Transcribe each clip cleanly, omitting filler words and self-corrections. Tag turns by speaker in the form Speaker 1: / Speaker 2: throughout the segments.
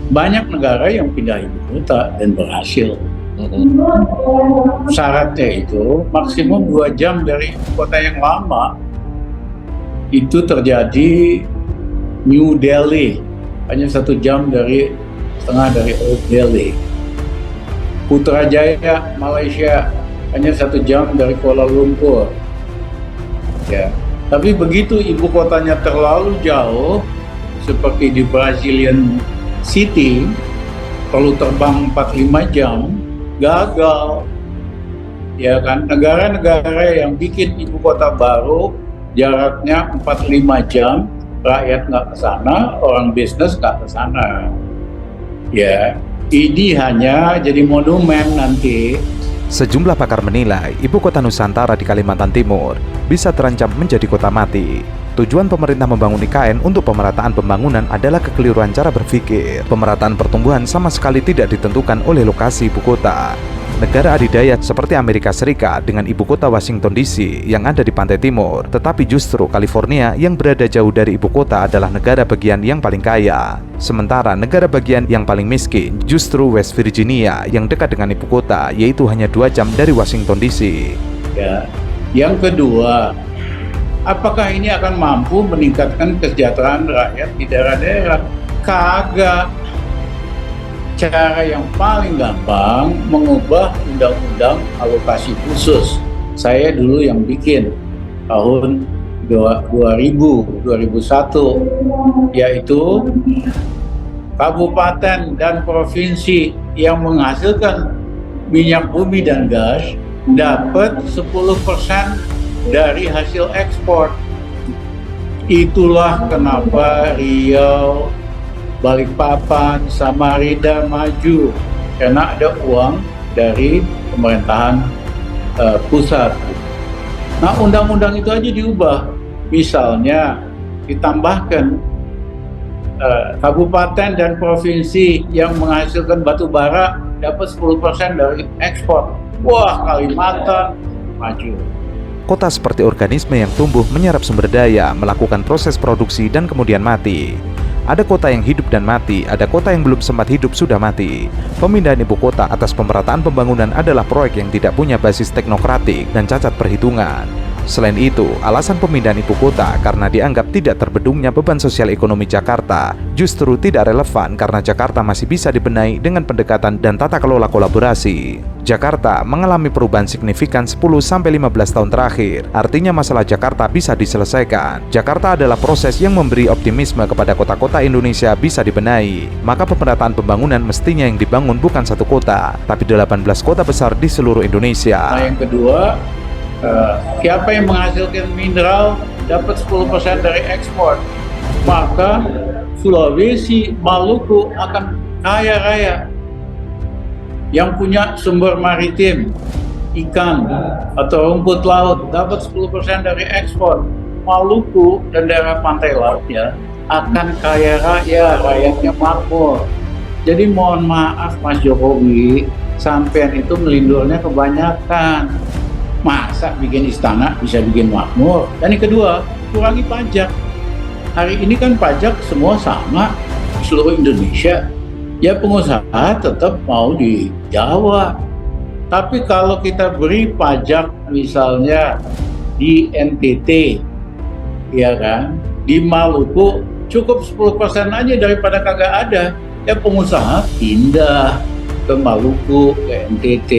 Speaker 1: Banyak negara yang pindah ibu kota dan berhasil. Syaratnya itu maksimum 2 jam dari ibu kota yang lama. Itu terjadi New Delhi, hanya 1 jam setengah dari Old Delhi. Putrajaya, Malaysia, hanya 1 jam dari Kuala Lumpur. Ya, tapi begitu ibu kotanya terlalu jauh, seperti di Brazilian City, perlu terbang 4-5 jam, gagal. Ya kan, negara-negara yang bikin ibu kota baru, jaraknya 4-5 jam, rakyat nggak ke sana, orang bisnis nggak ke sana. Ya, ini hanya jadi monumen nanti.
Speaker 2: Sejumlah pakar menilai ibu kota Nusantara di Kalimantan Timur bisa terancam menjadi kota mati. Tujuan pemerintah membangun IKN untuk pemerataan pembangunan adalah kekeliruan cara berpikir. Pemerataan pertumbuhan sama sekali tidak ditentukan oleh lokasi ibu kota. Negara adidaya seperti Amerika Serikat dengan ibu kota Washington DC yang ada di pantai timur, tetapi justru California yang berada jauh dari ibu kota adalah negara bagian yang paling kaya. Sementara negara bagian yang paling miskin justru West Virginia yang dekat dengan ibu kota, yaitu hanya 2 jam dari Washington DC.
Speaker 1: Ya. Yang kedua, apakah ini akan mampu meningkatkan kesejahteraan rakyat di daerah-daerah? Kagak. Cara yang paling gampang mengubah undang-undang alokasi khusus. Saya dulu yang bikin tahun 2001, yaitu kabupaten dan provinsi yang menghasilkan minyak bumi dan gas dapat 10% dari hasil ekspor. Itulah kenapa Riau, Balikpapan, Samarinda maju, karena ada uang dari pemerintahan pusat. Nah, undang-undang itu aja diubah. Misalnya ditambahkan kabupaten dan provinsi yang menghasilkan batu bara dapat 10% dari ekspor. Wah, Kalimantan maju.
Speaker 2: Kota seperti organisme yang tumbuh menyerap sumber daya, melakukan proses produksi dan kemudian mati. Ada kota yang hidup dan mati, ada kota yang belum sempat hidup sudah mati. Pemindahan ibu kota atas pemerataan pembangunan adalah proyek yang tidak punya basis teknokratik dan cacat perhitungan. Selain itu, alasan pemindahan ibu kota karena dianggap tidak terbendungnya beban sosial ekonomi Jakarta justru tidak relevan karena Jakarta masih bisa dibenahi dengan pendekatan dan tata kelola kolaborasi. Jakarta mengalami perubahan signifikan 10-15 tahun terakhir, artinya masalah Jakarta bisa diselesaikan. Jakarta adalah proses yang memberi optimisme kepada kota-kota Indonesia bisa dibenahi. Maka pemerataan pembangunan mestinya yang dibangun bukan satu kota, tapi 18 kota besar di seluruh Indonesia.
Speaker 1: Nah, yang kedua, siapa yang menghasilkan mineral dapat 10% dari ekspor, maka Sulawesi, Maluku akan kaya raya. Yang punya sumber maritim, ikan atau rumput laut dapat 10% dari ekspor. Maluku dan daerah pantai lautnya akan kaya raya, rakyatnya makmur. Jadi mohon maaf Mas Jokowi, sampean itu melindurnya kebanyakan. Masa bikin istana bisa bikin makmur? Dan yang kedua, kurangi pajak. Hari ini kan pajak semua sama di seluruh Indonesia. Ya pengusaha tetap mau di Jawa. Tapi kalau kita beri pajak misalnya di NTT, ya kan, di Maluku cukup 10% aja daripada kagak ada. Ya pengusaha pindah ke Maluku, ke NTT.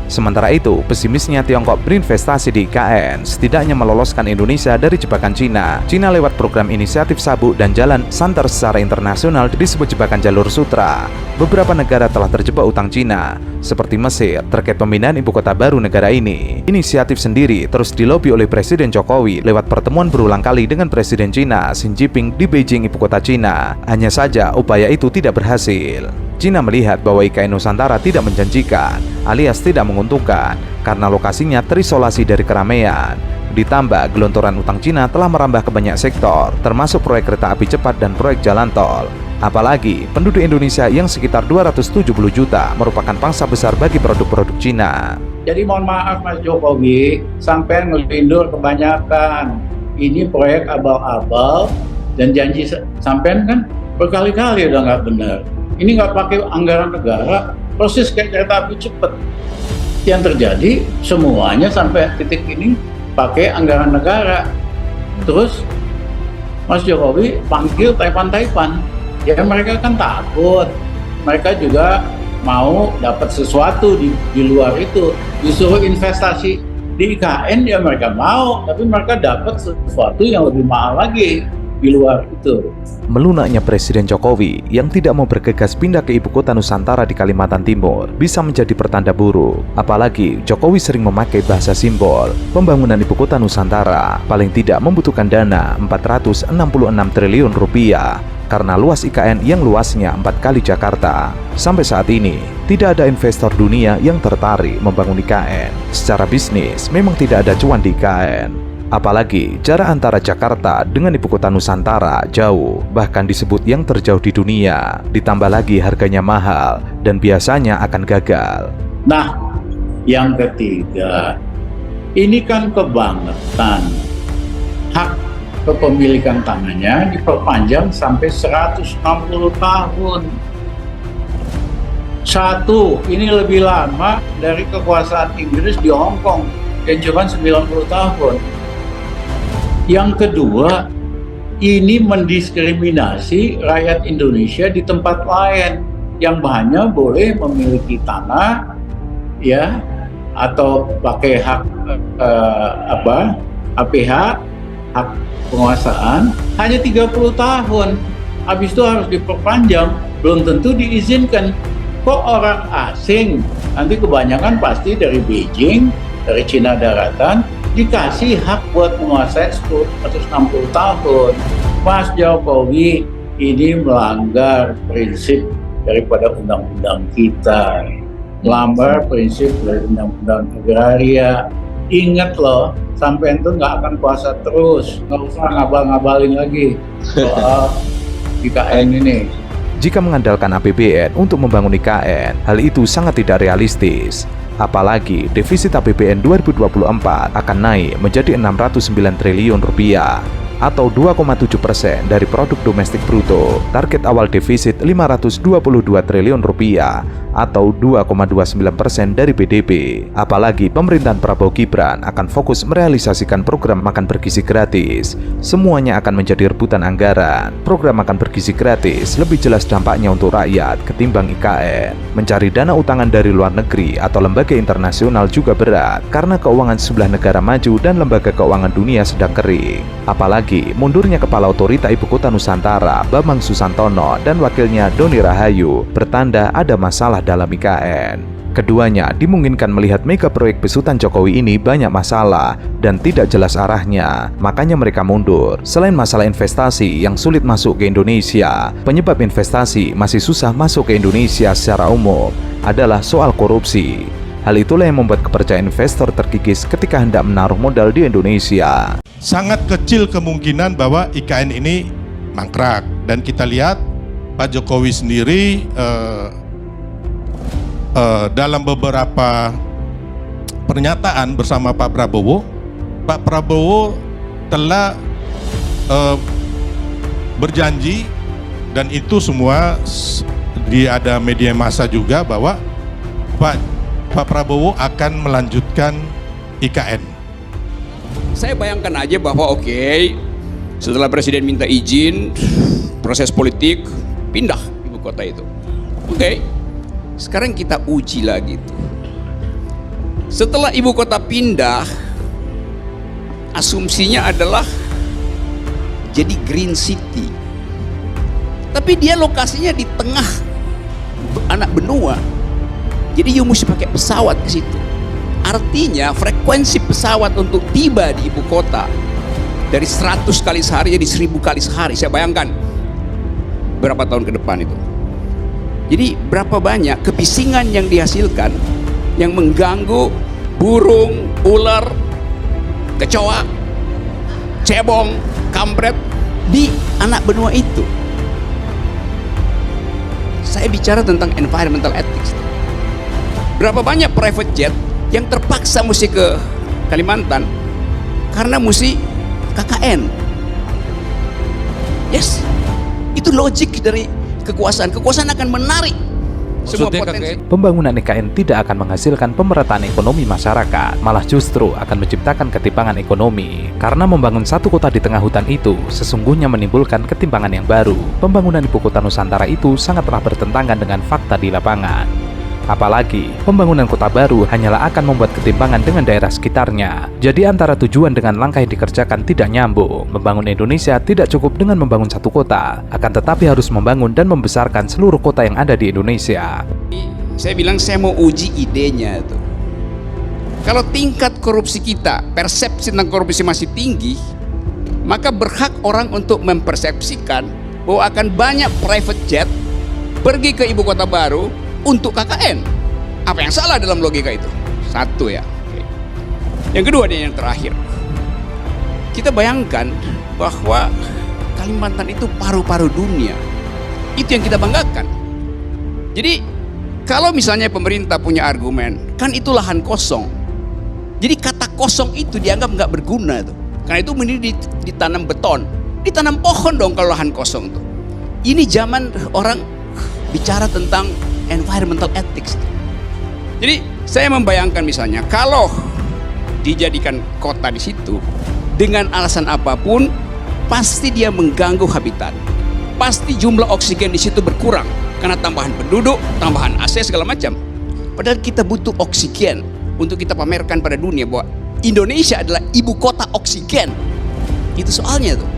Speaker 2: Sementara itu, pesimisnya Tiongkok berinvestasi di IKN setidaknya meloloskan Indonesia dari jebakan Cina. Cina lewat program inisiatif sabuk dan jalan santer secara internasional disebut jebakan jalur sutra. Beberapa negara telah terjebak utang Cina, seperti Mesir, terkait pemindahan ibu kota baru negara ini. Inisiatif sendiri terus dilobi oleh Presiden Jokowi lewat pertemuan berulang kali dengan Presiden Cina Xi Jinping di Beijing, ibu kota Cina. Hanya saja upaya itu tidak berhasil. Cina melihat bahwa IKN Nusantara tidak menjanjikan, alias tidak menguntungkan, karena lokasinya terisolasi dari keramaian. Ditambah, gelontoran utang Cina telah merambah ke banyak sektor, termasuk proyek kereta api cepat dan proyek jalan tol. Apalagi, penduduk Indonesia yang sekitar 270 juta merupakan pangsa besar bagi produk-produk Cina.
Speaker 1: Jadi mohon maaf Mas Jokowi, sampai ngelindur kebanyakan. Ini proyek abal-abal dan janji sampean kan berkali-kali udah nggak benar. Ini nggak pakai anggaran negara, proses kayak kereta api cepet. Yang terjadi semuanya sampai titik ini pakai anggaran negara. Terus Mas Jokowi panggil Taipan, ya mereka kan takut, mereka juga mau dapat sesuatu di luar itu. Disuruh investasi di IKN ya mereka mau, tapi mereka dapat sesuatu yang lebih mahal lagi di luar itu.
Speaker 2: Melunaknya Presiden Jokowi yang tidak mau bergegas pindah ke ibu kota Nusantara di Kalimantan Timur bisa menjadi pertanda buruk. Apalagi Jokowi sering memakai bahasa simbol. Pembangunan ibu kota Nusantara paling tidak membutuhkan dana 466 triliun rupiah karena luas IKN yang luasnya 4 kali Jakarta. Sampai saat ini, tidak ada investor dunia yang tertarik membangun IKN. Secara bisnis, memang tidak ada cuan di IKN. Apalagi jarak antara Jakarta dengan ibu kota Nusantara jauh, bahkan disebut yang terjauh di dunia. Ditambah lagi harganya mahal dan biasanya akan gagal.
Speaker 1: Nah, yang ketiga, ini kan kebangetan. Hak kepemilikan tanahnya diperpanjang sampai 160 tahun. Satu, ini lebih lama dari kekuasaan Inggris di Hong Kong yang cuma 90 tahun. Yang kedua, ini mendiskriminasi rakyat Indonesia di tempat lain yang hanya boleh memiliki tanah, ya, atau pakai hak APH, hak penguasaan hanya 30 tahun. Habis itu harus diperpanjang, belum tentu diizinkan. Kok orang asing, nanti kebanyakan pasti dari Beijing, dari Cina daratan, dikasih hak buat menguasai 160 tahun. Mas Jokowi ini melanggar prinsip daripada undang-undang kita, melanggar prinsip dari undang-undang agraria. Ingat loh, sampai itu nggak akan puasa terus, nggak usah ngabal-ngabalin lagi soal IKN ini.
Speaker 2: Jika mengandalkan APBN untuk membangun IKN, hal itu sangat tidak realistis. Apalagi defisit APBN 2024 akan naik menjadi 609 triliun rupiah atau 2,7% dari produk domestik bruto. Target awal defisit 522 triliun rupiah atau 2,29% dari PDB. Apalagi pemerintahan Prabowo Gibran akan fokus merealisasikan program makan bergizi gratis. Semuanya akan menjadi rebutan anggaran. Program makan bergizi gratis lebih jelas dampaknya untuk rakyat ketimbang IKN. Mencari dana utangan dari luar negeri atau lembaga internasional juga berat karena keuangan sejumlah negara maju dan lembaga keuangan dunia sedang kering. Apalagi mundurnya Kepala Otorita Ibu Kota Nusantara Bambang Susantono dan wakilnya Doni Rahayu bertanda ada masalah dalam IKN. Keduanya dimungkinkan melihat mega proyek besutan Jokowi ini banyak masalah dan tidak jelas arahnya, makanya mereka mundur. Selain masalah investasi yang sulit masuk ke Indonesia, penyebab investasi masih susah masuk ke Indonesia secara umum adalah soal korupsi. Hal itulah yang membuat kepercayaan investor terkikis ketika hendak menaruh modal di Indonesia.
Speaker 3: Sangat kecil kemungkinan bahwa IKN ini mangkrak, dan kita lihat Pak Jokowi sendiri dalam beberapa pernyataan bersama Pak Prabowo telah berjanji, dan itu semua ada media massa juga, bahwa Pak Prabowo akan melanjutkan IKN.
Speaker 4: Saya bayangkan aja bahwa setelah Presiden minta izin, proses politik pindah ibu kota itu. Sekarang kita uji lagi tuh. Setelah ibu kota pindah, asumsinya adalah jadi green city. Tapi dia lokasinya di tengah anak benua. Jadi you mesti pakai pesawat ke situ. Artinya frekuensi pesawat untuk tiba di ibu kota dari 100 kali sehari jadi 1000 kali sehari. Saya bayangkan berapa tahun ke depan itu. Jadi berapa banyak kebisingan yang dihasilkan yang mengganggu burung, ular, kecoa, cebong, kampret di anak benua itu. Saya bicara tentang environmental ethics. Berapa banyak private jet yang terpaksa mesti ke Kalimantan karena mesti KKN. Yes, Itu logik dari kekuasaan. Kekuasaan akan menarik semua potensi.
Speaker 2: Pembangunan IKN tidak akan menghasilkan pemerataan ekonomi masyarakat, malah justru akan menciptakan ketimpangan ekonomi. Karena membangun satu kota di tengah hutan itu sesungguhnya menimbulkan ketimpangan yang baru. Pembangunan ibu kota Nusantara itu sangatlah bertentangan dengan fakta di lapangan. Apalagi, pembangunan kota baru hanyalah akan membuat ketimpangan dengan daerah sekitarnya. Jadi antara tujuan dengan langkah yang dikerjakan tidak nyambung. Membangun Indonesia tidak cukup dengan membangun satu kota, akan tetapi harus membangun dan membesarkan seluruh kota yang ada di Indonesia.
Speaker 4: Saya bilang saya mau uji idenya itu. Kalau tingkat korupsi kita, persepsi tentang korupsi masih tinggi, maka berhak orang untuk mempersepsikan bahwa akan banyak private jet pergi ke ibu kota baru untuk KKN. Apa yang salah dalam logika itu? Satu ya. Oke. Yang kedua dan yang terakhir, kita bayangkan bahwa Kalimantan itu paru-paru dunia. Itu yang kita banggakan. Jadi kalau misalnya pemerintah punya argumen, kan itu lahan kosong. Jadi kata kosong itu dianggap nggak berguna tuh. Karena itu mending ditanam beton, ditanam pohon dong kalau lahan kosong tuh. Ini zaman orang bicara tentang environmental ethics. Jadi saya membayangkan misalnya kalau dijadikan kota di situ dengan alasan apapun, pasti dia mengganggu habitat. Pasti jumlah oksigen di situ berkurang karena tambahan penduduk, tambahan AC segala macam. Padahal kita butuh oksigen untuk kita pamerkan pada dunia bahwa Indonesia adalah ibu kota oksigen. Itu soalnya tuh.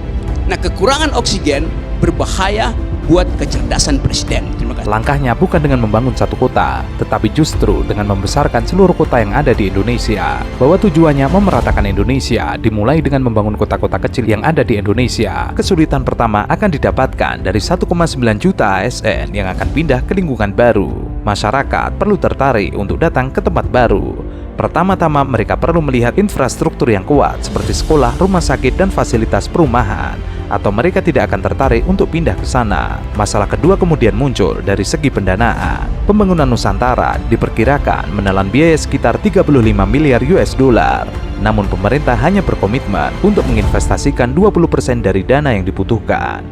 Speaker 4: Nah, kekurangan oksigen berbahaya buat kecerdasan presiden. Terima kasih.
Speaker 2: Langkahnya bukan dengan membangun satu kota, tetapi justru dengan membesarkan seluruh kota yang ada di Indonesia. Bahwa tujuannya memeratakan Indonesia, dimulai dengan membangun kota-kota kecil yang ada di Indonesia. Kesulitan pertama akan didapatkan dari 1,9 juta ASN yang akan pindah ke lingkungan baru. Masyarakat perlu tertarik untuk datang ke tempat baru. Pertama-tama mereka perlu melihat infrastruktur yang kuat seperti sekolah, rumah sakit, dan fasilitas perumahan. Atau mereka tidak akan tertarik untuk pindah ke sana. Masalah kedua kemudian muncul dari segi pendanaan. Pembangunan Nusantara diperkirakan menelan biaya sekitar 35 miliar US dollar. Namun pemerintah hanya berkomitmen untuk menginvestasikan 20% dari dana yang dibutuhkan.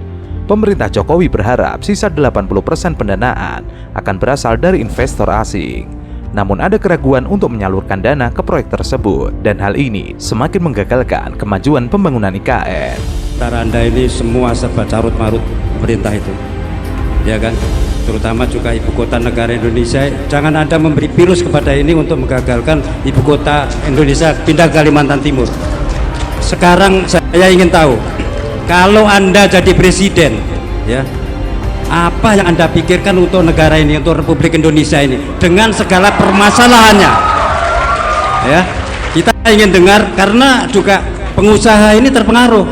Speaker 2: Pemerintah Jokowi berharap sisa 80% pendanaan akan berasal dari investor asing. Namun ada keraguan untuk menyalurkan dana ke proyek tersebut, dan hal ini semakin menggagalkan kemajuan pembangunan IKN.
Speaker 5: Anda ini semua serba carut-marut pemerintah itu, ya kan? Terutama juga ibu kota negara Indonesia. Jangan Anda memberi virus kepada ini untuk menggagalkan ibu kota Indonesia pindah ke Kalimantan Timur. Sekarang saya ingin tahu, kalau Anda jadi presiden, ya, apa yang Anda pikirkan untuk negara ini, untuk Republik Indonesia ini, dengan segala permasalahannya? Ya, kita ingin dengar, karena juga pengusaha ini terpengaruh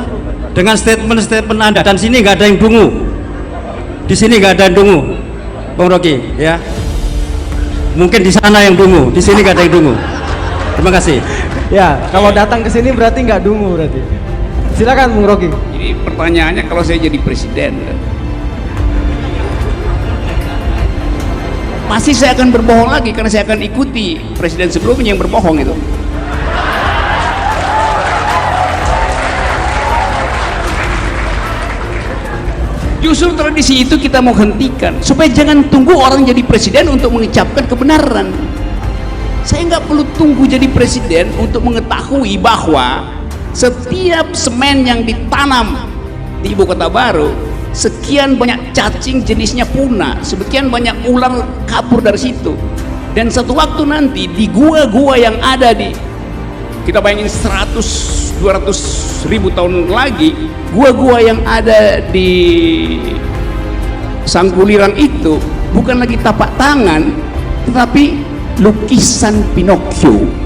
Speaker 5: dengan statement-statement Anda. Dan sini nggak ada yang dungu, di sini nggak ada yang dungu, Bung Rocky, ya. Mungkin di sana yang dungu, di sini nggak ada yang dungu. Terima kasih.
Speaker 6: Ya, kalau datang ke sini berarti nggak dungu berarti. Silakan Bung Rocky.
Speaker 4: Jadi pertanyaannya, kalau saya jadi presiden, pasti saya akan berbohong lagi karena saya akan ikuti presiden sebelumnya yang berbohong itu. Justru tradisi itu kita mau hentikan supaya jangan tunggu orang jadi presiden untuk mengucapkan kebenaran. Saya nggak perlu tunggu jadi presiden untuk mengetahui bahwa setiap semen yang ditanam di ibu kota baru, sekian banyak cacing jenisnya punah, sekian banyak ular kabur dari situ. Dan satu waktu nanti di gua-gua yang ada di, kita bayangin 100-200 ribu tahun lagi, gua-gua yang ada di Sangkulirang itu bukan lagi tapak tangan, tetapi lukisan Pinocchio.